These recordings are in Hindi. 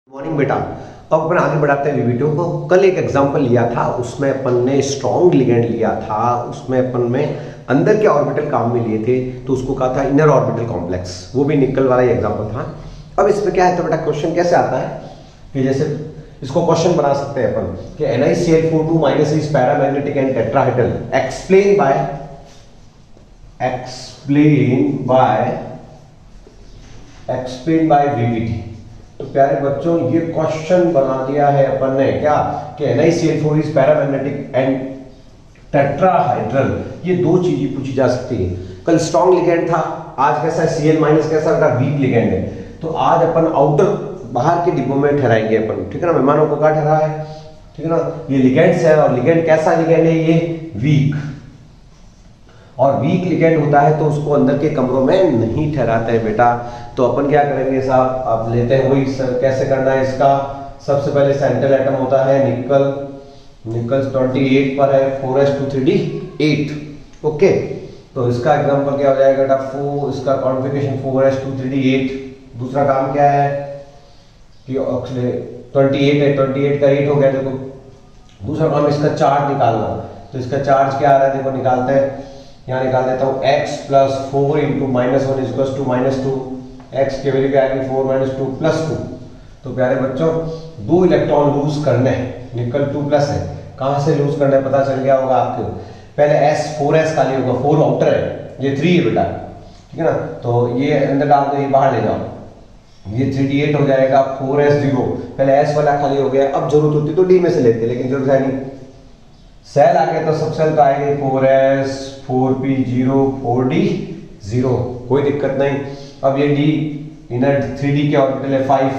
मॉर्निंग बेटा। अब अपन आगे बढ़ाते हैं वीडियो को। कल एक एग्जांपल लिया था, उसमें अपन ने स्ट्रॉन्ग लिगेंड लिया था, उसमें अपन में अंदर के ऑर्बिटल काम में लिए थे, तो उसको कहा था इनर ऑर्बिटल कॉम्प्लेक्स। वो भी निकल वाला ही एग्जांपल था। अब इसमें क्या है तो बेटा क्वेश्चन कैसे आता है कि जैसे इसको क्वेश्चन बना सकते हैं अपन कि NiCl4 minus is paramagnetic and tetrahedral, explain by VBT। तो प्यारे बच्चों ये क्वेश्चन बना दिया है अपन ने क्या कि NiCl4 is paramagnetic and tetrahedral. ये दो चीजें पूछी जा सकती है। कल स्ट्रॉन्ग लिगेंड था, आज कैसा है Cl माइनस कैसा बेटा वीक लिगेंड है। तो आज अपन आउटर बाहर के डिब्बों में ठहराएंगे अपन, ठीक है ना। मेहमानों को क्या ठहरा है, ठीक है ना। ये लिगेंड्स है और लिगेंड कैसा लिगेंड है, ये वीक। और वीक लिगेंड होता है तो उसको अंदर के कमरों में नहीं ठहराते हैं बेटा। तो अपन क्या करेंगे साहब, आप लेते हैं वही कैसे करना है इसका। सबसे पहले सेंट्रल एटम होता है निकल 28 पर है, 4s238। ओके, तो इसका एग्जांपल क्या हो जाएगा बेटा 4, इसका कॉन्फ़िगरेशन 4s238। दूसरा काम क्या है कि 28 है, 28 का 8 हो गया। देखो दूसरा काम इसका चार्ज निकालना। तो इसका चार्ज क्या आ रहा है, देखो निकालते हैं। यहाँ निकाल देता हूँ x + 4 × -1 = -2। x की वैल्यू क्या आएगी 4 - 2 + 2। तो प्यारे बच्चों 2 इलेक्ट्रॉन लूज करने हैं, निकल 2+ है। कहाँ से लूज करना है पता चल गया होगा आपको। पहले s 4s खाली होगा, 4 आउटर है, ये 3 है बेटा, ठीक है ना। तो ये अंदर डाल दो, ये बाहर ले जाओ, ये 3d8 हो जाएगा। 4s0 पहले s वाला खाली हो गया। अब जरूरत होती तो d में से लेते, लेकिन जरूरत है नहीं। सेल आ गया तो सबसे पहले तो आएंगे 4s 4p0 4d0, कोई दिक्कत नहीं। अब ये d इनर 3d के ऑर्बिटल है 5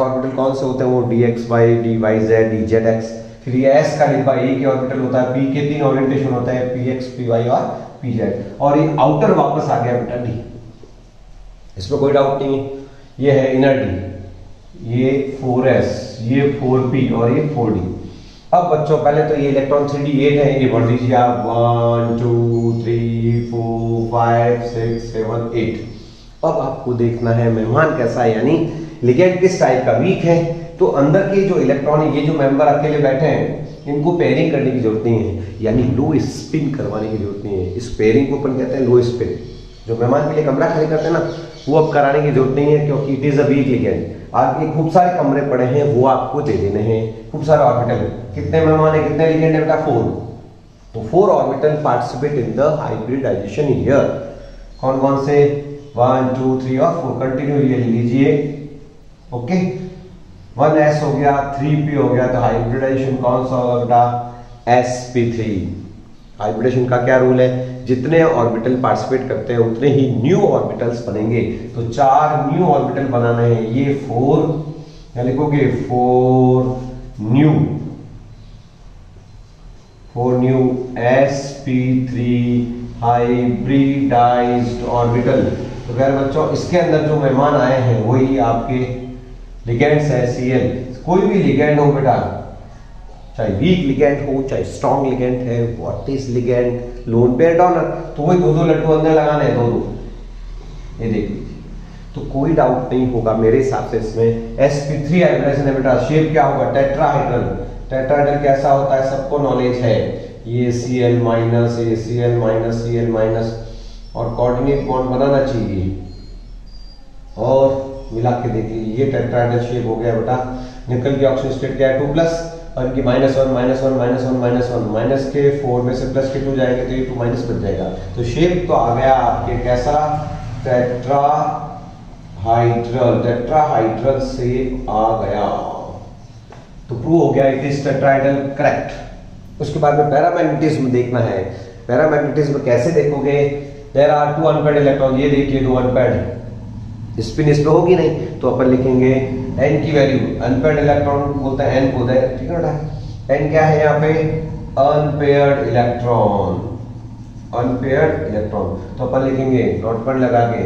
ऑर्बिटल कौन से होते हैं, वो dxy dyz dzx। फिर ये s का डिब्बा a के ऑर्बिटल होता है, p के 3 ओरिएंटेशन होता है, px py और pz। और ये आउटर वापस आ गया बेटा d, इसमें कोई डाउट नहीं है। ये है इनर d, ये 4s, ये 4p और ये 4d। अब बच्चों पहले तो ये इलेक्ट्रॉन 3d8 है, ये बढ़ दीजिए आप 1 2 3 4 5 6 7 8। अब आपको देखना है मेहमान कैसा है, यानी लिगेंड किस टाइप का, वीक है। तो अंदर के जो इलेक्ट्रॉन है, ये जो मेंबर अकेले बैठे हैं, इनको पेयरिंग करने की जरूरत नहीं है, यानी लो स्पिन करवाने की जरूरत नहीं है। इस पेयरिंग को अपन कहते हैं लो स्पिन। जो मेहमान के लिए कमरा खाली करते हैं ना, वो अब कराने की जरूरत नहीं है, क्योंकि it is a week ligand. आपके खूब सारे कमरे पड़े हैं, वो आपको दे देने हैं, खूब सारे ऑर्बिटल। कितने मेहमान है, कितने लिगेंड है बेटा 4। तो 4 orbital participate in the hybridization here. कौन कौन से, 1 2 3 और 4। कंटिन्यू ये लीजिए। ओके, 1s हो गया, 3p हो गया। तो हाइब्रिडाइजेशन कौन सा होगा बेटा, sp3। हाइब्रिडेशन का क्या रूल है, जितने ऑर्बिटल पार्टिसिपेट करते हैं उतने ही न्यू ऑर्बिटल्स बनेंगे। तो 4 न्यू ऑर्बिटल बनाने हैं, ये 4 या लिखोगे 4 न्यू sp3 हाइब्रिडाइज्ड ऑर्बिटल। तो खैर बच्चों इसके अंदर जो मेहमान आए हैं वही आपके लिगेंड्स है Cl। कोई भी लिगेंड हो बेटा, चाहे वीक लिगेंड हो चाहे स्ट्रॉन्ग लिगेंड है, what is ligand, lone pair donor. तो वही 2 लड्डू अंदर लगाने हैं, 2 ये देख लीजिए। तो कोई डाउट नहीं होगा मेरे हिसाब से इसमें। sp3 हाइब्रिडाइजेशन है बेटा, शेप क्या होगा टेट्राहाइड्रल। टेट्राहाइड्रल कैसा होता है सबको नॉलेज है, ये Cl माइनस, ये Cl माइनस, Cl माइनस, और कोऑर्डिनेट बॉन्ड बनाना चाहिए। और मिला के देख लीजिए, ये टेट्राहाइड्रल शेप हो गया बेटा। निकल की ऑक्सीजन स्टेट क्या है 2+, और इनकी -1 -1 -1 -1 माइनस के 4 में से प्लस के 2 जाएंगे तो ये 2 माइनस बच जाएगा। तो शेप तो आ गया आपके कैसा, टेट्राहाइड्रल शेप आ गया। तो प्रूव हो गया इट इज टेट्राहाइड्रल, करेक्ट। उसके बाद में पैरामैग्नेटिज्म देखना है। पैरामैग्नेटिज्म कैसे देखोगे, देयर आर 2 अनपेयर्ड इलेक्ट्रॉन। ये देखिए 2 अनपेयर्ड, स्पिन इस पे होगी नहीं, तो अपन लिखेंगे n की वैल्यू, अनपेयर्ड इलेक्ट्रॉन बोलते हैं n को, ठीक है बेटा। n क्या है यहाँ पे, अनपेयर्ड इलेक्ट्रॉन। तो अपन लिखेंगे नोट पर लगा के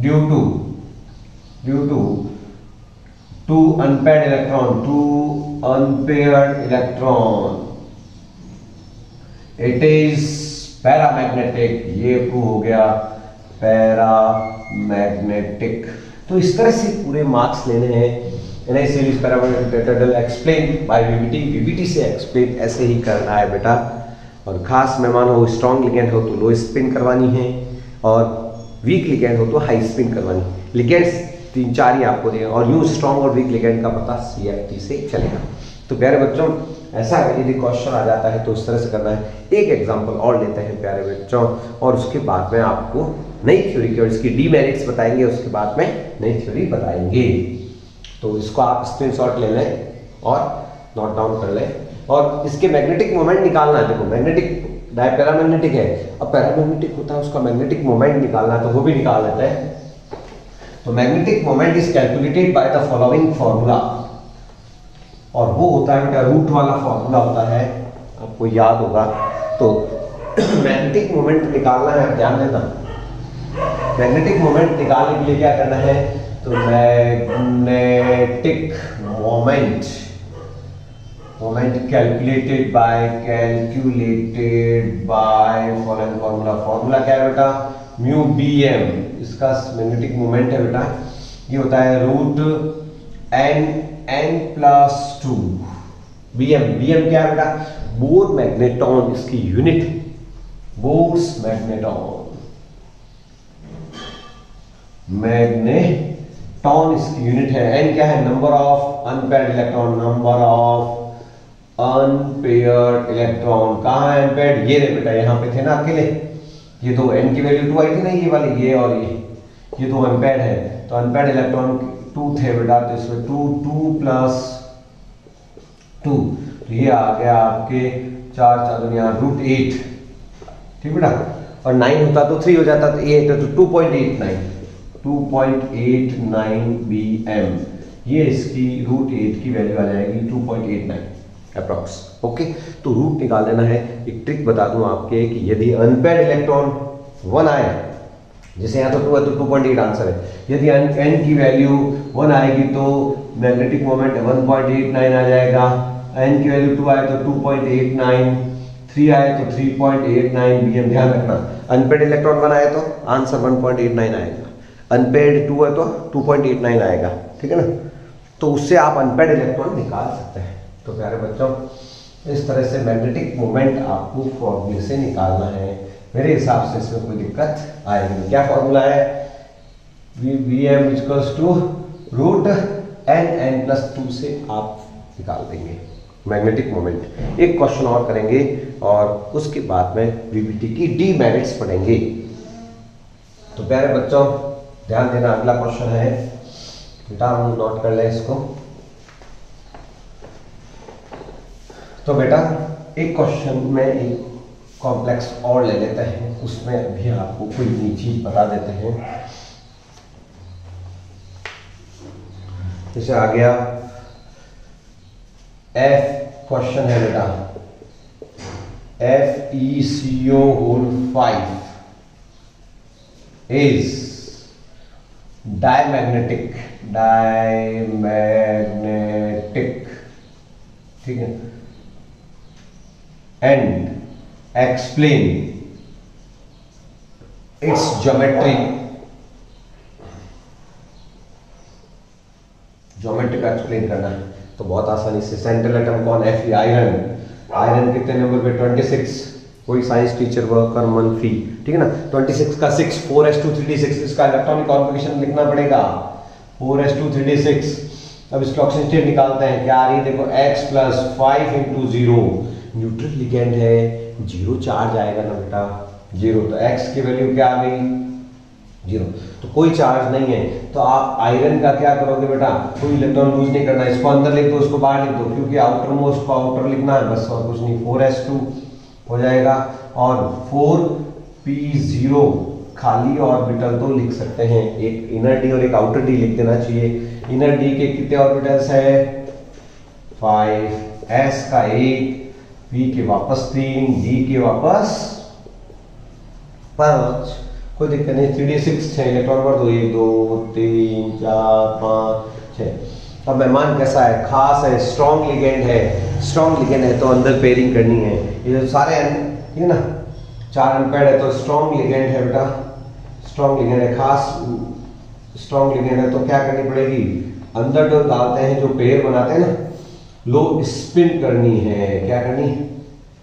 due to 2 unpaired electron it is paramagnetic. ये प्रूव हो गया पैरामैग्नेटिक। तो इस तरह से पूरे मार्क्स लेने हैं। NaCl is paramagnetic tetraeder explain by VBT से एक्सप्लेन ऐसे ही करना है बेटा। और खास मेहमान हो, स्ट्रॉन्ग लिगेंड हो तो लो स्पिन करवानी है, और वीक लिगेंड हो तो हाई स्पिन करवानी है। लिगेंड्स 3-4 ही आपको दिए, और यूँ स्ट्रॉन्ग और वीक लिगेंड का पता CFT से चलेगा। तो प्यारे बच्चों ऐसा है, यदि क्वेश्चन आ जाता है तो इस तरह से करना है। एक एग्जांपल और लेते हैं प्यारे बच्चों, और उसके बाद में आपको नई थ्योरी की और इसकी डीमेरिट्स बताएंगे, उसके बाद में नई थ्योरी बताएंगे। तो इसको आप स्क्रीनशॉट ले लें और नोट डाउन कर लें। और इसके मैग्नेटिक मोमेंट निकालना है। देखो मैग्नेटिक पैरामैग्नेटिक है, अब पैरामैग्नेटिक होता है उसका मैग्नेटिक मोमेंट निकालना है, तो वो भी निकाल लेते हैं। तो magnetic moment is calculated by the following formula, और वो होता है बेटा रूट वाला फॉर्मूला होता है, आपको याद होगा। तो मैग्नेटिक मोमेंट निकालना है, ध्यान देना। मैग्नेटिक मोमेंट निकालने के लिए क्या करना है, तो magnetic moment calculated by following formula क्या है बेटा, म्यू bm, इसका मैग्नेटिक मोमेंट है बेटा, ये होता है रूट n+2 bm क्या है बेटा, बोर मैग्नेटॉन, इसकी यूनिट बोर्स मैग्नेटॉन इसकी यूनिट है। n क्या है, नंबर ऑफ अनपेयर्ड इलेक्ट्रॉन, कहाँ है अनपेयर्ड, ये रे बेटा यहाँ पे थे ना अकेले, ये दो n की वैल्यू 2 आई थी ना, ये वाली, ये और ये दो अनपेयर्ड है, तो अनपेयर्ड इलेक्ट्रॉन 2 थे बेटा, तो इसमें 2 + 2, तो ये आ गया आपके 4 यहाँ √8, ठीक बेटा, और 9 होता तो 3 हो जाता, तो ये तो 2.89 bm, ये इसकी √8 की वैल्यू आ जाएगी 2.89 अप्रॉक्स। ओके, तो रूट निकाल लेना है। एक ट्रिक बता दूं आपके कि यदि अनपेयर्ड इलेक्ट्रॉन 1 आए, जैसे यहाँ तो 2 है तो 2.8 आंसर है, यदि n की वैल्यू 1 आएगी तो मैग्नेटिक मोमेंट 1.89 आ जाएगा, n की वैल्यू 2 आए तो 2.89, 3 आए तो 3.89 bm। ध्यान रखना, अनपेयर्ड इलेक्ट्रॉन 1 आए तो आंसर 1.89 आएगा, अनपेयर्ड 2 है तो 2.89 आएगा, ठीक है ना। तो उससे आप अनपेयर्ड इलेक्ट्रॉन निकाल सकते हैं। तो प्यारे बच्चों इस तरह से मैग्नेटिक मोमेंट आपको फॉर्मूले से निकालना है। मेरे हिसाब से इसमें कोई दिक्कत आएगी नहीं। क्या फॉर्मूला है, Vm = √n+2 से आप निकाल देंगे मैग्नेटिक मोमेंट। एक क्वेश्चन और करेंगे और उसके बाद में VBT की डीमेरिट्स पढ़ेंगे। तो प्यारे बच्चों ध्यान देना, अगला क्वेश्चन है बेटा, हम नोट कर लें इसको। तो बेटा एक क्वेश्चन में एक कॉम्प्लेक्स और ले लेते हैं, उसमें भी आपको कोई नई चीज बता देते हैं। जैसे आ गया F क्वेश्चन है बेटा, FeCO5 इज डायमैग्नेटिक, ठीक है, एंड एक्सप्लेन इट्स ज्योमेट्री का एक्सप्लेन करना है। तो बहुत आसानी से, सेंट्रल एटम कौन, Fe, आयरन कितने नंबर पे, 26, कोई साइंस टीचर वर्कर मंफी, ठीक है ना, 26 का 6, 4s2 3d6, इसका इलेक्ट्रॉनिक कॉन्फिगरेशन लिखना पड़ेगा, 4s2 3d6। अब इसके ऑक्सीजन स्टेट निकालते हैं, क्या आ रही है देखो, x + 5 × 0, न्यूट्रल लिगेंड है, 0 चार्ज आएगा ना बेटा, 0, तो x की वैल्यू क्या आ गई, 0, तो कोई चार्ज नहीं है। तो आप आयरन का क्या करोगे बेटा, कोई इलेक्ट्रॉन लूज नहीं करना, इसको अंदर लिख दो, उसको बाहर लिख दो, क्योंकि आउटर मोस्ट को आउटर लिखना है बस, और कुछ नहीं, 4s2 हो जाएगा, और 4p0 खाली ऑर्बिटल तो लिख सकते हैं, एक इनर डी और एक आउटर डी लिख देना चाहिए। इनर डी के कितने ऑर्बिटल्स है, 5, s का 1, p के वापस 3, d के वापस 5, कोई दिक्कत नहीं। 3d6 6 electron number 2, 1 2 3 4 5 6। अब मेहमान कैसा है, खास है, स्ट्रॉन्ग लिगेंड है, तो अंदर पेयरिंग करनी है, ये जो सारे ठीक है ना, 4 अनपेयर्ड है तो स्ट्रॉन्ग लिगेंड है बेटा, स्ट्रॉन्ग लिगेंड है, खास स्ट्रॉन्ग लिगेंड है, तो क्या करनी पड़ेगी, अंदर जो डालते हैं, जो पेयर बनाते हैं ना, लो स्पिन करनी है, क्या करनी है,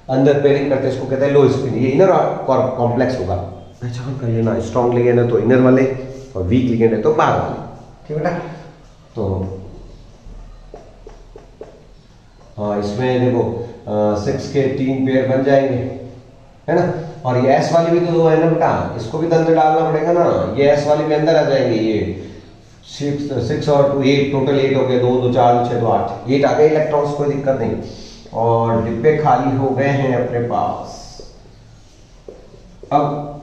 अंदर पेयरिंग करते हैं, इसको कहते हैं लो स्पिन। ये इनर कॉम्प्लेक्स होगा, पहचान कर लेना। स्ट्रॉन्ग लिगेंड है तो इनर वाले, और वीक लिगेंड है तो बाहर वाले, ठीक है बेटा। तो हाँ, इसमें देखो 6 के 3 पेयर बन जाएंगे, है ना। और ये एस वाली भी तो 2 है ना बेटा, इसको भी तो अंदर डालना पड़ेगा ना। ये एस वाली भी अंदर आ जाएंगे, ये 6 और 2 8, टोटल 8 हो गए, 2 2 4 6 2 8, 8 आ गए इलेक्ट्रॉन्स, कोई दिक्कत नहीं। और डिब्बे खाली हो गए हैं अपने पास। अब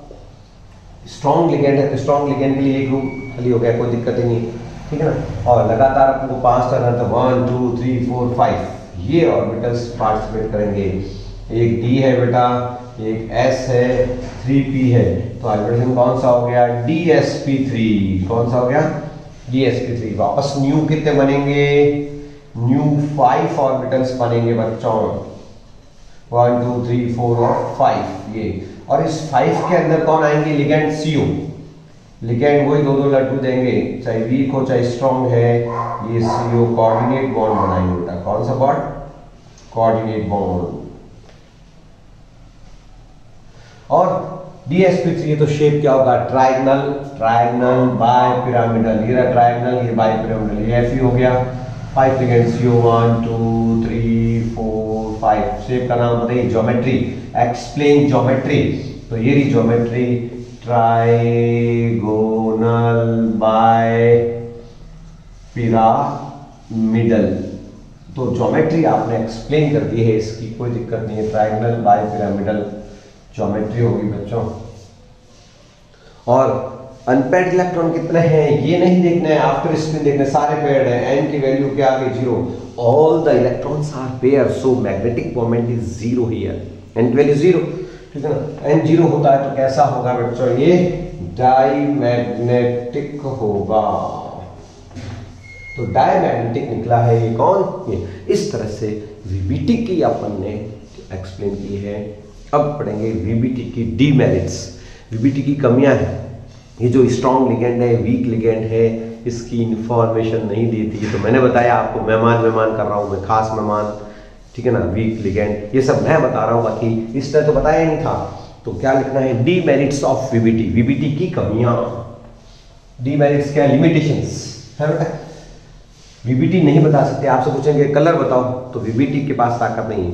स्ट्रॉन्ग लिगेंड है तो स्ट्रॉन्ग लिगेंड के लिए एक ग्रुप खाली हो गया, कोई दिक्कत ही नहीं, ठीक है ना। और लगातार आपको 5 टर्न था, 1 2 3 4 5, ये ऑर्बिटल्स पार्टिसिपेट करेंगे। एक डी है बेटा, एक एस है, 3p है, तो हाइड्रोजन कौन सा हो गया, dsp3। कौन सा हो गया, dsp3। वापस न्यू कितने बनेंगे, न्यू 5 ऑर्बिटल्स बनेंगे बच्चों, 1 2 3 4 और 5 ये। और इस 5 के अंदर कौन आएंगे, लिगेंड CO। लिगेंड वही 2 लड्डू देंगे, चाहे वीक हो चाहे स्ट्रॉन्ग है, ये CO कोऑर्डिनेट बॉन्ड बनाएंगे बेटा। कौन सा बॉन्ड, कोऑर्डिनेट बॉन्ड। और dsp3 ये तो शेप क्या होगा, ट्रायगनल, ट्रायगनल बाय पिरामिडल। ये रहा ट्रायगनल, ये बाय पिरामिडल, ये Fe हो गया। 5 लिगेंड CO 1 2 3 4 5। शेप का नाम बताइए, ज्योमेट्री, एक्सप्लेन ज्योमेट्री। तो ये रही ज्योमेट्री, ट्राइगोनल बाय पिरामिडल। तो ज्योमेट्री आपने एक्सप्लेन कर दी है, इसकी कोई दिक्कत नहीं है। ट्राइगोनल बाय पिरामिडल ज्योमेट्री होगी बच्चों। और अनपेयर्ड इलेक्ट्रॉन कितने हैं ये नहीं देखना है, आफ्टर स्पिन देखना, सारे पेयर्ड हैं। n की वैल्यू क्या आ गई, 0। All the electrons are pair, so magnetic moment is 0 here, n की वैल्यू 0, ठीक है ना। n 0 होता है तो कैसा होगा बच्चों, ये डाईमैग्नेटिक होगा। तो डाईमैग्नेटिक निकला है ये कौन, ये। इस तरह से वीबीटी की अपन ने एक्सप्लेन की है। अब पढ़ेंगे वीबीटी की डीमेरिट्स, वीबीटी की कमियां हैं। ये जो स्ट्रॉन्ग लिगेंड है, वीक लिगेंड है, इसकी इंफॉर्मेशन नहीं देती है। तो मैंने बताया आपको, मेहमान कर रहा हूँ मैं, खास मेहमान, ठीक है ना। वीक लिगेंड ये सब मैं बता रहा हूँ, बाकी इस तरह तो बताया ही नहीं था। तो क्या लिखना है, डीमेरिट्स ऑफ वीबीटी, वीबीटी की कमियां। डीमेरिट्स क्या, लिमिटेशंस है बेटा। वीबीटी नहीं बता सकते, आपसे पूछेंगे कलर बताओ, तो वीबीटी के पास ताकत नहीं है।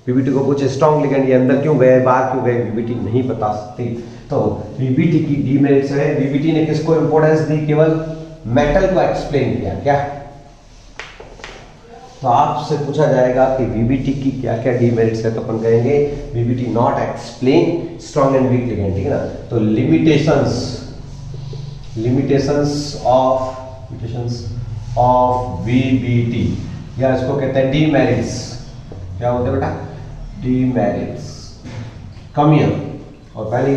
वीबीटी को पूछे स्ट्रॉन्ग लिगेंड ये अंदर क्यों गए, बाहर क्यों गए, वीबीटी नहीं बता सकती। तो वीबीटी की डीमेरिट्स है। वीबीटी ने किसको इंपॉर्टेंस दी, केवल मेटल को एक्सप्लेन किया, क्या। तो आपसे पूछा जाएगा कि वीबीटी की क्या क्या डीमेरिट्स है, तो अपन कहेंगे VBT not explain strong and week ligand, ठीक है ना। तो लिमिटेशंस ऑफ वीबीटी, या इसको कहते हैं डीमेरिट्स। क्या होते हैं बेटा, डीमेरिट्स, कमियां। और पहले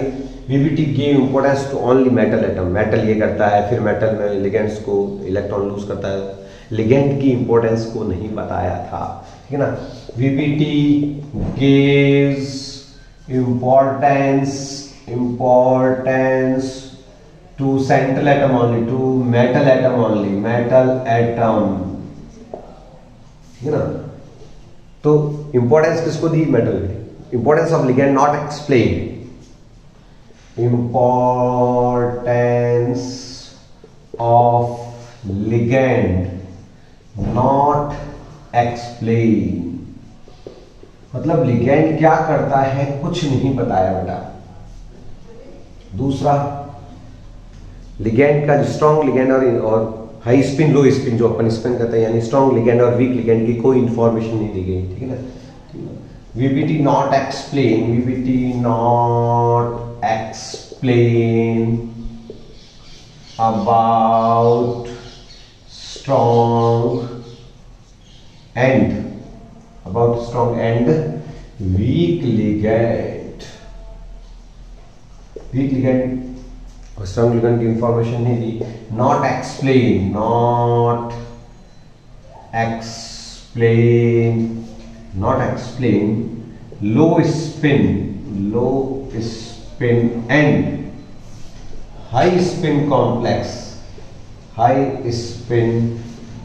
VBT give importance to only metal atom, metal ये करता है, फिर मेटल में लिगेंड्स को इलेक्ट्रॉन लूज करता है, लिगेंड की इंपॉर्टेंस को नहीं बताया था, ठीक है ना। VBT gives importance to central atom only, to metal atom only, metal atom, ठीक है ना। तो इंपॉर्टेंस किसको दी, मेटल की। Importance of ligand not explain, importance of ligand not explain, मतलब लिगेंड क्या करता है कुछ नहीं बताया बेटा। दूसरा, लिगेंड का जो स्ट्रॉन्ग लिगेंड और हाई स्पिन लो स्पिन जो अपन स्पिन करते हैं, यानी स्ट्रॉन्ग लिगेंड और वीक लिगेंड की कोई इंफॉर्मेशन नहीं दी गई, ठीक है ना। VBT not explain, VBT not explain about strong and weak ligand, और strong ligand की इंफॉर्मेशन नहीं दी। not explain low spin and high spin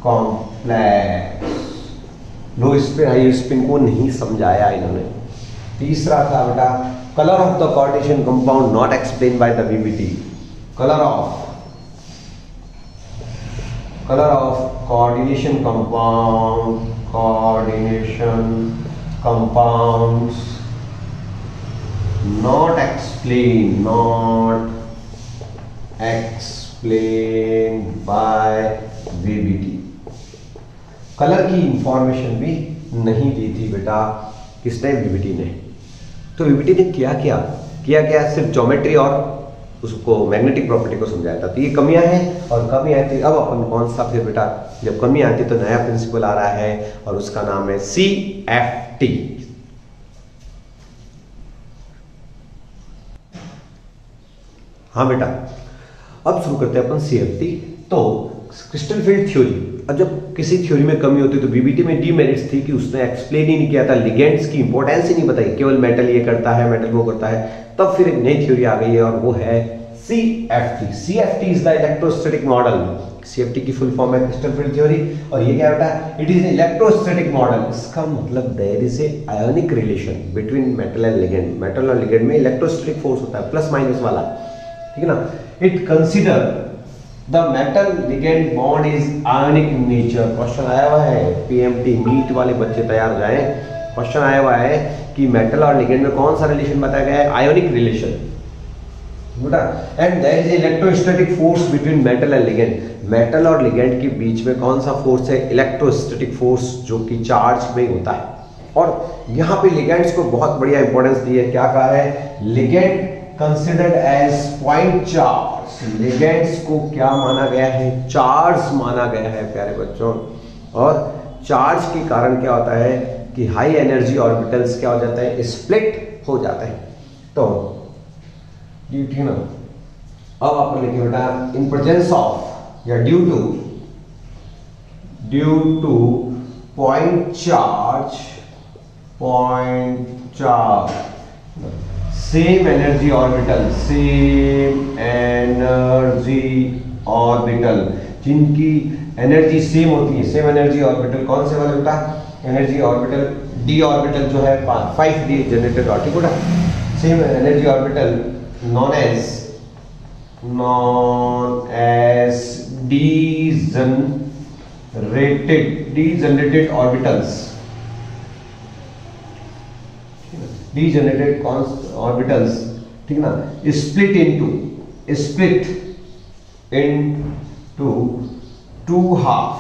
complex. Low spin high spin को नहीं समझाया इन्होंने। तीसरा था बेटा colour of the coordination compound not explain by the VBT. Colour of coordination compounds not explained by VBT। Colour की इंफॉर्मेशन भी नहीं दी थी बेटा किसने? VBT ने। तो VBT ने किया सिर्फ ज्योमेट्री और उसको मैग्नेटिक प्रॉपर्टी को समझाया था। तो ये कमियां हैं और कमियां थी। अब अपन कौन सा फिर बेटा जब कमी आती तो नया प्रिंसिपल आ रहा है और उसका नाम है CFT। हाँ बेटा अब शुरू करते हैं अपन CFT। तो क्रिस्टल फील्ड थ्योरी, अब जब किसी थ्योरी में कमी होती है तो बीबीटी में डीमेरिट्स थी कि उसने एक्सप्लेन ही नहीं किया था, लिगेंड्स की इंपॉर्टेंस ही नहीं बताई, केवल मेटल ये करता है, मेटल वो करता है। तब फिर एक नई थ्योरी आ गई है और वो है CFT। CFT is the electrostatic model. CFT की फुल फॉर्म है क्रिस्टल फील्ड थ्योरी। और ये क्या बेटा? It is electrostatic model. इसका मतलब there is a ionic relation between metal and ligand. Metal और लिगेंड में इलेक्ट्रोस्टैटिक फोर्स होता है प्लस माइनस वाला, ठीक है ना। It consider the metal ligand bond is ionic in nature. Question आया हुआ है PMT नीट वाले बच्चे तैयार हो जाएं। क्वेश्चन आया हुआ है कि मेटल और लिगेंड में कौन सा रिलेशन बताया गया है? आयोनिक रिलेशन बेटा। And there is electrostatic force between metal and ligand. Metal और लिगेंड के बीच में कौन सा फोर्स है? इलेक्ट्रोस्टैटिक फोर्स, जो कि चार्ज में होता है। और यहाँ पे लिगेंड्स को बहुत बढ़िया इंपॉर्टेंस दी है। क्या कहा है? Ligand considered as point charge. Ligands को क्या माना गया है? चार्ज माना गया है प्यारे बच्चों। और चार्ज के कारण क्या होता है कि हाई एनर्जी ऑर्बिटल्स क्या हो जाते हैं? स्प्लिट हो जाते हैं। तो ठीक है ना। अब आपको लिखिए बेटा इन प्रेजेंस ऑफ या due two point charge same energy orbital जिनकी एनर्जी सेम होती है। सेम एनर्जी ऑर्बिटल कौन से वाले बेटा? एनर्जी ऑर्बिटल d ऑर्बिटल जो है 5d जनरेटेड, ठीक है। Same energy orbital known as degenerated orbitals। degenerated orbitals, ठीक ना। split into two half।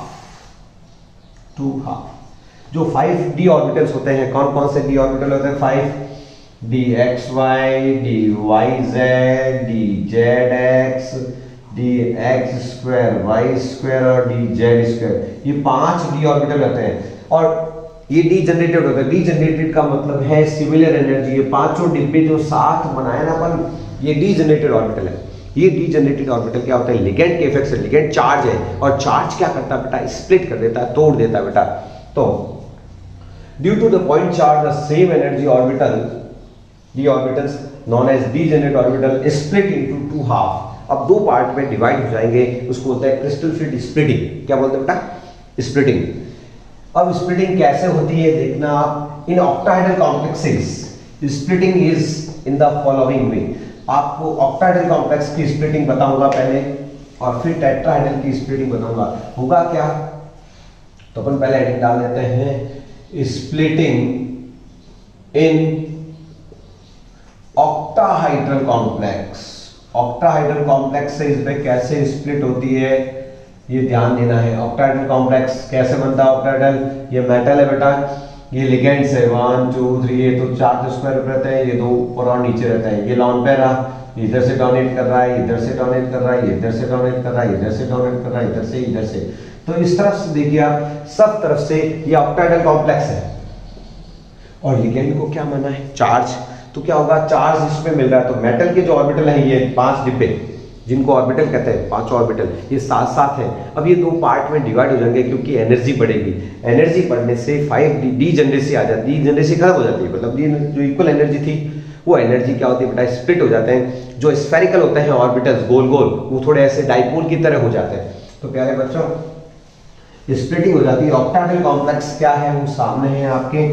जो 5d ऑर्बिटल्स होते हैं, कौन कौन से d ऑर्बिटल होते हैं? 5 dxy, dyz, dzx, dx square, y square और dz स्क्वायर। ये 5 d ऑर्बिटल रहते हैं और ये डीजनरेटेड होता है। डीजनरेटेड का मतलब है सिमिलर एनर्जी। ये पांचों डिब्बे जो साथ बनाए ना अपन, ये डीजनरेटेड ऑर्बिटल है। ये डीजनरेटेड ऑर्बिटल क्या होता है? लिगेंड के इफेक्ट से। लिगेंड चार्ज है और चार्ज क्या करता है बेटा? स्प्लिट कर देता है, तोड़ देता है बेटा। तो due to the point charge the same energy orbital d orbitals known as degenerate orbital split into two half। अब दो पार्ट में डिवाइड हो जाएंगे, उसको बोलते हैं क्रिस्टल फील्ड स्प्लिटिंग। क्या बोलते हैं बेटा? स्प्लिटिंग। अब स्प्लिटिंग कैसे होती है देखना आप। In octahedral complexes splitting is in the following वे। आपको ऑक्टाहेड्रल कॉम्प्लेक्स की स्प्लिटिंग बताऊंगा पहले और फिर टेट्राहेड्रल की स्प्लिटिंग बताऊंगा। होगा क्या? तो अपन पहले हेडिंग डाल देते हैं स्प्लिटिंग इन ऑक्टाहाइड्रल कॉम्प्लेक्स। ऑक्टाहाइड्रल कॉम्प्लेक्स से इसमें कैसे स्प्लिट होती है ये ध्यान देना है। ऑक्टाहाइड्रल कॉम्प्लेक्स कैसे बनता है? ऑक्टाहाइड्रल, ये मेटल है बेटा, ये लिगेंड्स है 1 2 3, ये तो चार्ज स्क्वायर रहते हैं, ये दो ऊपर और नीचे रहते हैं। ये लॉन पेयर रहा, इधर से डोनेट कर रहा है, इधर से डोनेट कर रहा है, इधर से डोनेट कर रहा है, इधर से डोनेट कर रहा है, इधर से। तो इस तरफ से देखिए आप, सब तरफ से ये ऑक्टाहाइड्रल कॉम्प्लेक्स है। और लिगेंड को क्या माना है? चार्ज। तो क्या होगा? चार्ज इसमें मिल रहा है। तो मेटल के जो ऑर्बिटल हैं, ये 5 डिब्बे जिनको ऑर्बिटल कहते हैं, 5 ऑर्बिटल, ये साथ साथ है। अब ये दो पार्ट में डिवाइड हो जाएंगे क्योंकि एनर्जी बढ़ेगी। एनर्जी बढ़ने से 5d डीजनरेसी आ जाती है, डीजनरेसी खत्म हो जाती है। मतलब ये जो इक्वल एनर्जी थी वो एनर्जी क्या होती है बेटा? स्प्लिट हो जाते हैं। जो स्फेरिकल होते हैं ऑर्बिटल्स गोल गोल, वो थोड़े ऐसे डाइपोल की तरह हो जाते हैं। तो प्यारे बच्चों स्प्लिटिंग हो जाती है। ऑक्टाहेड्रल कॉम्प्लेक्स क्या है वो सामने है आपके,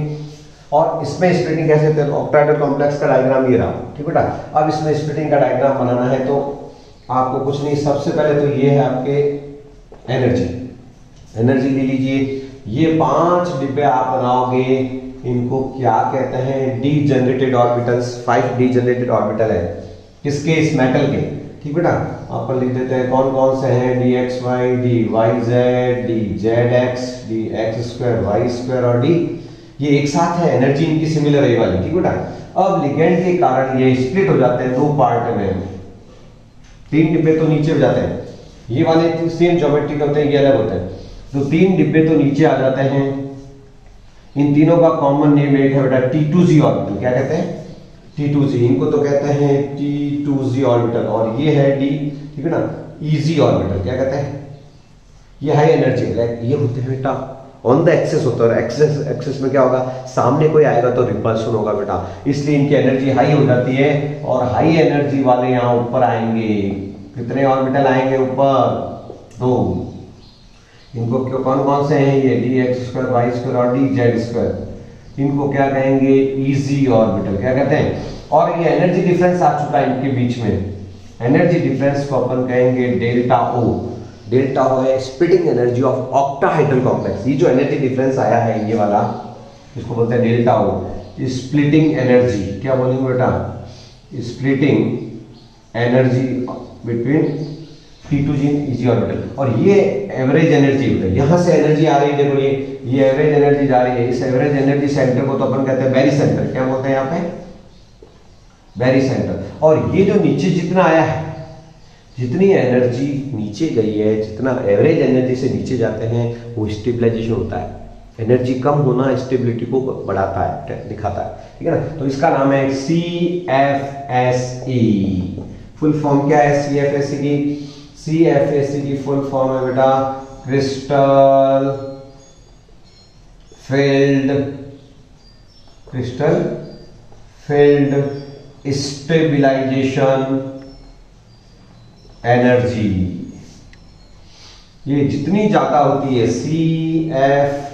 और इसमें स्प्लिटिंग कैसे होती है? ऑक्टाहेड्रल कॉम्प्लेक्स का डायग्राम ये रहा, ठीक बेटा। अब इसमें स्प्लिटिंग का डायग्राम बनाना है तो आपको कुछ नहीं, सबसे पहले तो ये है आपके एनर्जी ले लीजिए। ये 5 डिब्बे आप बनाओगे, इनको क्या कहते हैं? Degenerated orbitals. 5 डीजनरेटेड ऑर्बिटल है किसके? इस मेटल के, ठीक बेटा। आप लिख देते हैं कौन कौन से हैं? D X Y, D Y Z, D Z X, D X square Y square और डी, ये एक साथ है, एनर्जी इनकी सिमिलर है वाली, ठीक बेटा। अब लिगेंड के कारण ये स्प्लिट हो जाते हैं 2 पार्ट में, 3 डिब्बे तो नीचे हो जाते हैं, ये वाले सेम ज्योमेट्री होते हैं, ये अलग होते हैं, तो 3 डिब्बे तो नीचे आ जाते हैं। इन तीनों का कॉमन नेम एक है बेटा T2Z ऑर्बिटल। क्या कहते हैं? T2Z। इनको तो कहते हैं T2Z ऑर्बिटल, और ये है D, ठीक है ना, EZ ऑर्बिटल। क्या कहते हैं? ये हाई एनर्जी, ये होते हैं बेटा ऑन द एक्सेस होता है। एक्सेस में क्या होगा? सामने कोई आएगा तो रिपल्शन होगा बेटा, इसलिए इनकी एनर्जी हाई हो जाती है, और हाई एनर्जी वाले यहाँ ऊपर आएंगे। कितने ऑर्बिटल आएंगे ऊपर? 2। इनको कौन कौन से हैं? ये D X square Y square और डी जेड स्क्वायर। इनको क्या कहेंगे? E G orbital. क्या कहते हैं? और ये एनर्जी डिफरेंस आ चुका है इनके बीच में, एनर्जी डिफरेंस को अपन कहेंगे डेल्टा ओ। डेल्टा ओ है splitting energy of octahedral complex. ये जो एनर्जी डिफरेंस आया है ये वाला, इसको बोलते हैं डेल्टा ओ, स्प्लिटिंग एनर्जी। क्या बोलेंगे बेटा? Splitting energy between T2Z easy orbital. और ये एवरेज एनर्जी होता है, यहां से एनर्जी आ रही है, देखो ये एवरेज एनर्जी जा रही है। इस एवरेज एनर्जी सेंटर को तो अपन कहते हैं बैरी सेंटर। क्या बोलते हैं यहाँ पे? बैरी सेंटर। और ये जो नीचे जितना आया है, जितनी एनर्जी नीचे गई है, जितना एवरेज एनर्जी से नीचे जाते हैं, वो स्टेबलाइजेशन होता है। एनर्जी कम होना स्टेबिलिटी को बढ़ाता है, दिखाता है, ठीक है ना। तो इसका नाम है CFSE। फुल फॉर्म क्या है CFSE की? CFSE की फुल फॉर्म है बेटा क्रिस्टल फील्ड स्टेबलाइजेशन एनर्जी। ये जितनी ज्यादा होती है CFSE,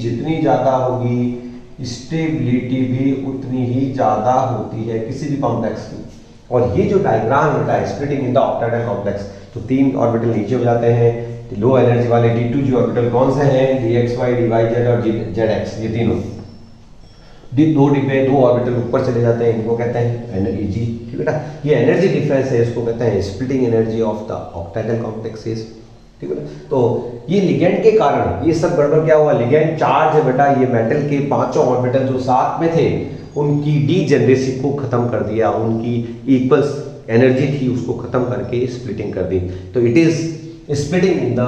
जितनी ज्यादा होगी स्टेबिलिटी भी उतनी ही ज्यादा होती है किसी भी कॉम्प्लेक्स की। और ये जो डायग्राम होता है splitting in the octahedral complex, तो 3 ऑर्बिटल नीचे हो जाते हैं। लो एनर्जी वाले T2Z ऑर्बिटल कौन से हैं? DXY, DYZ और ZX, ये तीनों। 2 डिब्बे 2 ऑर्बिटल ऊपर चले जाते हैं, इनको कहते हैं एनर्जी, ठीक बेटा। ये एनर्जी डिफरेंस है, इसको कहते हैं splitting energy of the octahedral complexes, ठीक है। तो ये लिगेंड के कारण ये सब गड़बड़ क्या हुआ? लिगेंड चार्ज है बेटा, ये मेटल के 5 ऑर्बिटल जो साथ में थे उनकी डीजेनरेसी को खत्म कर दिया, उनकी इक्वल्स एनर्जी थी उसको खत्म करके स्प्लिटिंग कर दी। तो it is splitting in the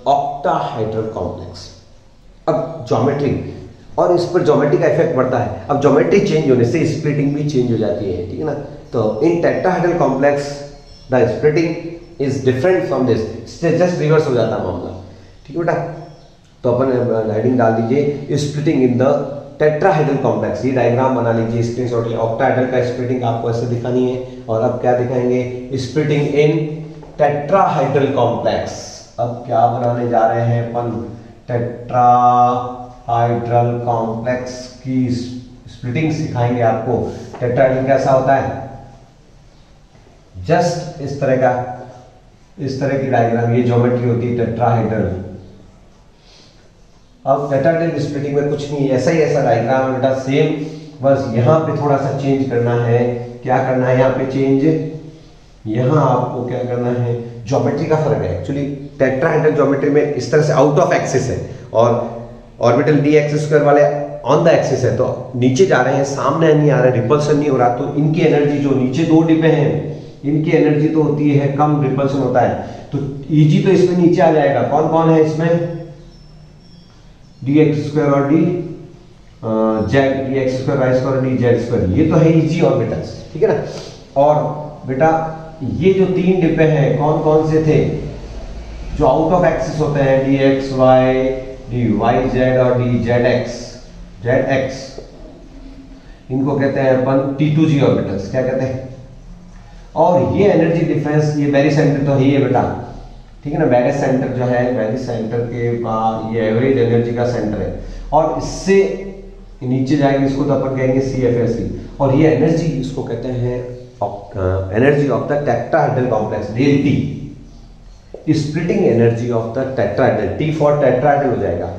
octahedral complex. अब ज्योमेट्री, और इस पर ज्योमेट्री का इफेक्ट पड़ता है। अब ज्योमेट्री चेंज होने से स्प्लिटिंग भी चेंज हो जाती है, ठीक है ना। तो इन tetrahedral complex the splitting is different from this, just reverse हो जाता है मामला, ठीक है बेटा। तो अपन हेडिंग डाल दीजिए splitting in the tetrahedral complex. ये डायग्राम बना लीजिए, स्क्रीनशॉट ले। ऑक्टाहेड्रल का स्प्लिटिंग आपको ऐसे दिखानी है, और अब क्या दिखाएंगे? स्प्लिटिंग इन टेट्राहेड्रल कॉम्प्लेक्स। अब क्या बनाने जा रहे हैं अपन? टेट्राहाइड्रल कॉम्प्लेक्स की स्प्लिटिंग सिखाएंगे आपको। टेट्राहेड्रल कैसा होता है? जस्ट इस तरह की डायग्राम, ये ज्योमेट्री होती है टेट्राहेड्रल। अब टेट्राहेड्रल स्प्लिटिंग में कुछ नहीं, ऐसा ही ऐसा डायग्राम है बेटा, सेम, बस यहाँ पे थोड़ा सा चेंज करना है। क्या करना है यहाँ पे चेंज? यहाँ आपको क्या करना है? ज्योमेट्री का फर्क है एक्चुअली। टेट्राहेड्रल ज्योमेट्री में इस तरह से आउट ऑफ एक्सिस है, और ऑर्बिटल डी एक्स स्क्वायर वाले ऑन द एक्सिस है, तो नीचे जा रहे हैं, सामने नहीं आ रहे, रिपल्सन नहीं हो रहा। तो इनकी एनर्जी, जो नीचे 2 डिब्बे हैं, इनकी एनर्जी तो होती है कम, रिपल्सन होता है, तो ईजी तो इसमें नीचे आ जाएगा। कौन कौन है इसमें? डी एक्स स्क्वायर और D Z, D X square Y square D Z square, ये तो है इजी ऑर्बिटल्स, ठीक है ना। और बेटा ये जो 3 डिब्बे हैं कौन कौन से थे? जो आउट ऑफ एक्सिस होते हैं, D X Y, D Y Z और डी जेड एक्स, इनको कहते हैं अपन T2Z ऑर्बिटल्स। क्या कहते हैं? और ये एनर्जी डिफरेंस, ये बैरी सेंटर तो है ही है बेटा, ठीक है ना। वैलेस सेंटर जो है, वैलेस सेंटर के ये एवरेज एनर्जी का सेंटर है, और इससे नीचे जाएंगे इसको तो अपन कहेंगे CFSE, और ये एनर्जी इसको कहते हैं energy of the tetrahedral complex, del T, splitting energy of the tetrahedral. T for tetrahedral हो जाएगा,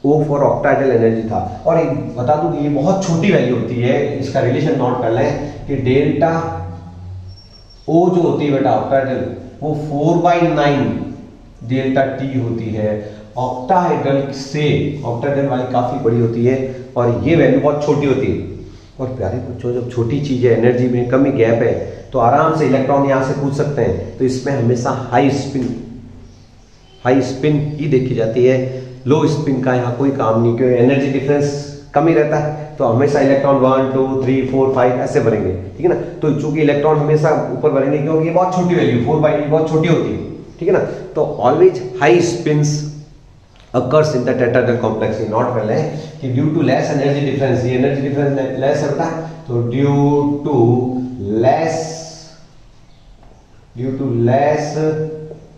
O फॉर ऑक्टाहेड्रल एनर्जी था। और बता दूं कि ये बहुत छोटी वैल्यू होती है, इसका रिलेशन नोट कर लें कि डेल्टा O जो होती है बेटा ऑक्टाहेड्रल, वो 4/9 डेल्टा T होती है। ऑक्टाहेड्रल से ऑक्टाहेड्रल वाली काफी बड़ी होती है, और ये वैल्यू बहुत छोटी होती है। और प्यारे बच्चों, जब छोटी चीज है, एनर्जी में कमी गैप है, तो आराम से इलेक्ट्रॉन यहां से कूद सकते हैं। तो इसमें हमेशा हाई स्पिन ही देखी जाती है, लो स्पिन का यहाँ कोई काम नहीं, क्योंकि एनर्जी डिफरेंस कम ही रहता है, तो हमेशा इलेक्ट्रॉन 1 2 3 4 5 ऐसे भरेंगे, ठीक है ना। तो चूंकि इलेक्ट्रॉन हमेशा ऊपर भरेंगे, क्योंकि ये बहुत छोटी वैल्यू 4/9 बहुत छोटी होती है, ठीक है ना। तो always high spins occurs in the tetrahedral complex। ये नोट कर लें कि due to less energy difference, ये एनर्जी डिफरेंस लेस होता है, तो due to less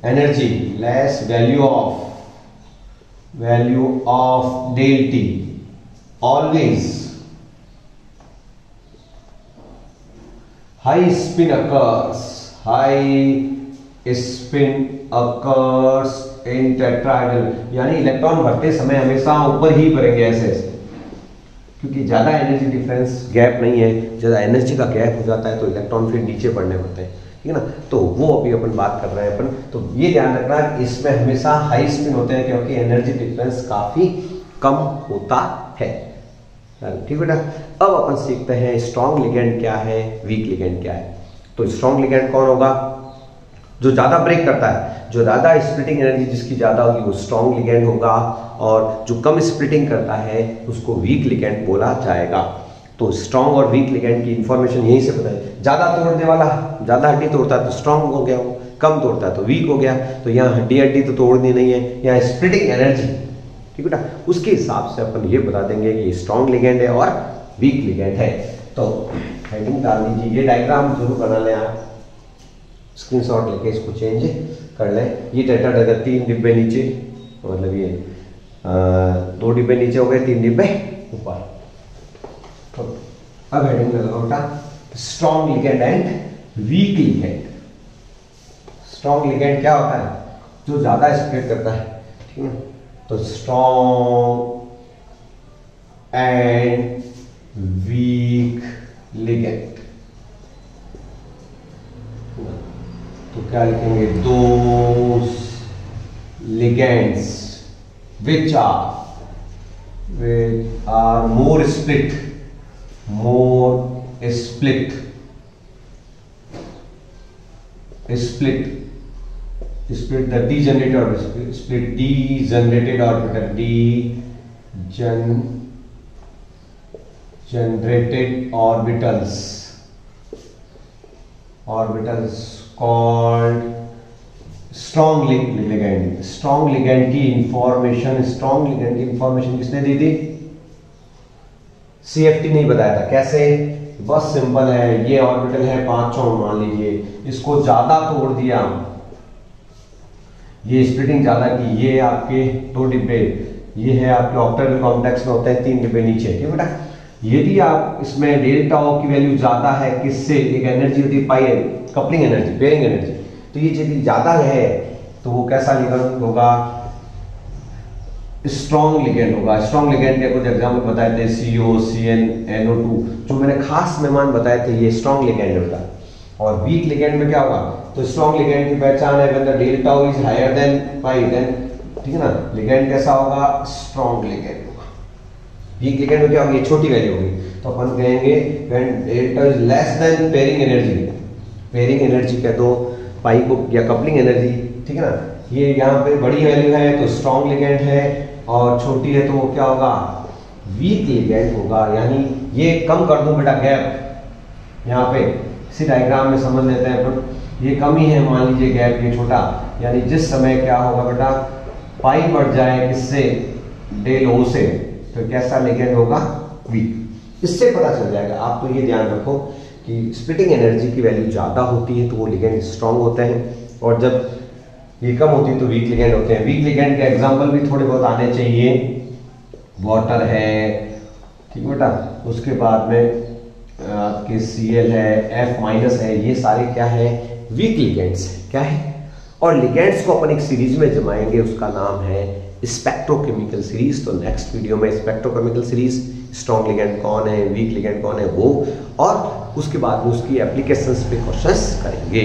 energy, less value of del T, always high spin occurs in tetrahedral, यानी इलेक्ट्रॉन भरते समय हमेशा ऊपर ही भरेंगे ऐसे ऐसे, क्योंकि ज्यादा एनर्जी डिफरेंस गैप नहीं है। ज्यादा एनर्जी का गैप हो जाता है तो इलेक्ट्रॉन फिर नीचे बढ़ने होते हैं, ठीक है ना। तो वो अभी अपन बात कर रहे हैं अपन, तो ये ध्यान रखना इसमें हमेशा हाई स्पिन होते हैं, क्योंकि एनर्जी डिफरेंस काफी कम होता है, ठीक बेटा। अब अपन सीखते हैं स्ट्रॉन्ग लिगेंड क्या है, वीक लिगेंड क्या है। तो स्ट्रॉन्ग लिगेंड कौन होगा? जो ज्यादा ब्रेक करता है, जो ज्यादा स्प्लिटिंग एनर्जी जिसकी ज्यादा होगी वो स्ट्रॉन्ग लिगेंड होगा, और जो कम स्प्लिटिंग करता है उसको वीक लिगेंड बोला जाएगा। तो स्ट्रॉन्ग और वीक लिगेंड की इंफॉर्मेशन यहीं से पता है। ज्यादा तोड़ने वाला ज्यादा हड्डी तोड़ता है तो स्ट्रॉन्ग हो गया, वो कम तोड़ता है तो वीक हो गया। तो यहाँ हड्डी तो तोड़नी नहीं है, यहाँ स्प्लिटिंग एनर्जी, ठीक बेटा, उसके हिसाब से अपन ये बता देंगे कि स्ट्रॉन्ग लिगेंड है और वीक लिगेंड है। तो हेडिंग डाल दीजिए, ये डायग्राम जरूर बना लें आप, स्क्रीनशॉट लेके इसको चेंज कर लें। ये टेट्राहेड्रल 3 डिब्बे नीचे, मतलब ये 2 डिब्बे नीचे हो गए, 3 डिब्बे ऊपर। तो अब हेडिंग लगाओ बेटा, strong ligand and week ligand. Strong ligand क्या होता है? जो ज्यादा स्प्लिट करता है, ठीक है। तो स्ट्रॉन्ग एंड वीक लिगेंड, तो क्या लिखेंगे? दोस ligands which are more split the degenerated orbital, split degenerated orbital, degenerated orbitals called strong ligand. Strong ligand की इंफॉर्मेशन किसने दी थी? CFT नहीं बताया था। कैसे? बस सिंपल है, ये ऑर्बिटल है 500 मान लीजिए, इसको ज्यादा तोड़ दिया, ये स्प्लिटिंग ज्यादा की, ये आपके 2 डिब्बे, ये है आपके ऑक्टाहेड्रल कॉम्प्लेक्स में होते हैं 3 डिब्बे नीचे, ठीक बेटा। यदि आप इसमें डेल्टा O की वैल्यू ज्यादा है, किससे? एक एनर्जी होती है पाई, कपलिंग एनर्जी, पेयरिंग एनर्जी, तो ये यदि ज्यादा है तो वो कैसा लिगेंड होगा? स्ट्रॉन्ग लिगेंड होगा। स्ट्रॉन्ग लिगेंड के कुछ एग्जाम्पल बताए थे, CO, CN, NO2, जो मैंने खास मेहमान बताए थे, ये स्ट्रॉन्ग लिगेंड होगा। और वीक लिगेंड में क्या होगा? तो स्ट्रॉन्ग लिगेंड की पहचान है, when the delta O is higher than pi, then, ठीक है ना, लिगेंड कैसा होगा? स्ट्रॉन्ग लिगेंड होगा। वीक लिगेंड में क्या होगी? छोटी वैल्यू होगी, तो अपन कहेंगे when delta is less than pairing energy, pairing energy कह दो, पाई को, या कपलिंग एनर्जी, ठीक है ना। ये यहाँ पे बड़ी वैल्यू है तो स्ट्रॉन्ग लिगेंड है, और छोटी है तो वो क्या होगा? वीक लिगेंड होगा। यानी ये कम कर दूं बेटा गैप, यहाँ पे इसी डायग्राम में समझ लेते हैं अपन, ये कम ही है, मान लीजिए गैप ये छोटा, यानी जिस समय क्या होगा बेटा? पाई बढ़ जाए किससे? डेल O से, तो कैसा लिगेंड होगा? वीक। इससे पता चल जाएगा। आप तो ये ध्यान रखो कि स्प्लिटिंग एनर्जी की वैल्यू ज़्यादा होती है तो वो लिगेंड स्ट्रॉन्ग होते हैं, और जब ये कम होती है तो वीक लिगेंड होते हैं। वीक लिगेंड के एग्जांपल भी थोड़े बहुत आने चाहिए, वाटर है, ठीक है बेटा, उसके बाद में आपके Cl है, F माइनस है, ये सारे क्या है, वीक लिगेंड्स है, क्या है। और लिगेंड्स को अपन एक सीरीज में जमाएंगे, उसका नाम है स्पेक्ट्रोकेमिकल सीरीज। तो नेक्स्ट वीडियो में स्पेक्ट्रोकेमिकल सीरीज, स्ट्रॉन्ग लिगेंड कौन है, वीक लिगेंड कौन है वो, और उसके बाद में उसकी एप्लीकेशंस पे क्वेश्चंस करेंगे।